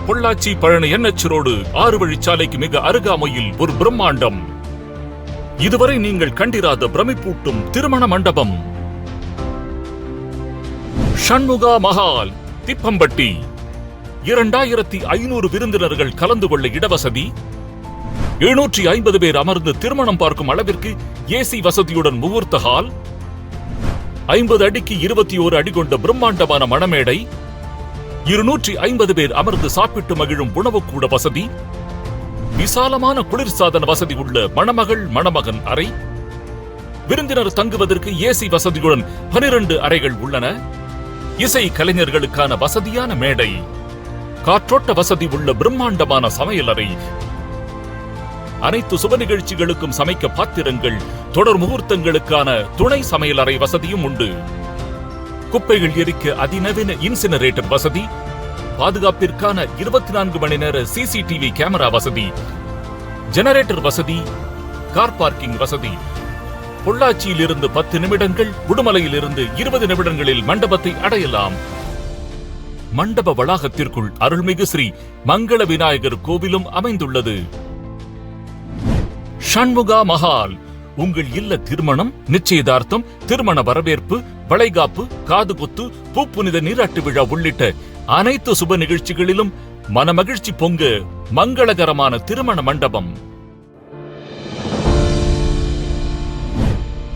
Pollachi Palani NH road 6 வழிச்சாலைக்கு மிக அருகாமையில் ஒரு பிரம்மாண்டம். இதுவரை நீங்கள் கண்டிராத பிரமிப்பூட்டும் திருமண மண்டபம். ஷண்முகா மஹால், திப்பம்பட்டி. 2500 விருந்தினர்கள் கலந்து கொள்ள இடவசதி. 750 பேர் அமர்ந்து திருமணம் பார்க்கும் அளவிற்கு ஏசி வசதியுடன் முகூர்த்த ஹால். 50 அடிக்கு 21 அடி கொண்ட பிரம்மாண்டமான மணமேடை. 250 பேர் அமர்ந்து சாப்பிட்டு மகிழும் உணவுக்கூட வசதி. விசாலமான குளிர்சாதன வசதி உள்ள மணமகள் மணமகன் அறை. விருந்தினர் தங்குவதற்கு ஏசி வசதியுடன் 12 அறைகள் உள்ளன. இசை கலைஞர்களுக்கான வசதியான மேடை. காற்றோட்ட வசதி உள்ள பிரம்மாண்டமான சமையலறை. அனைத்து சுப நிகழ்ச்சிகளுக்கும் சமைக்க பாத்திரங்கள், தொடர் முகூர்த்தங்களுக்கான துணை சமையலறை வசதியும் உண்டு. குப்பைகள் எரிக்க அதிநவீன இன்சினரேட்டர் வசதி. பாதுகாப்பிற்கான 24 மணி நேர CCTV கேமரா வசதி. ஜெனரேட்டர் வசதி. கார் பார்க்கிங் வசதி. பொள்ளாச்சியில் இருந்து 10 நிமிடங்கள், உடுமலையில் இருந்து 20 நிமிடங்களில் மண்டபத்தை அடையலாம். மண்டப வளாகத்திற்குள் அருள்மிகு ஸ்ரீ மங்கள விநாயகர் கோவிலும் அமைந்துள்ளது. ஷண்முகா மஹால் உங்கள் இல்ல திருமணம், நிச்சயதார்த்தம், திருமண வரவேற்பு, வளைகாப்பு, காதுகுத்து, பூப்புனித நீராட்டு விழா உள்ளிட்ட அனைத்து சுப நிகழ்ச்சிகளிலும் மனமகிழ்ச்சி பொங்க மங்களகரமான திருமண மண்டபம்.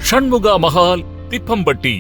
ஷண்முகா மஹால், திப்பம்பட்டி.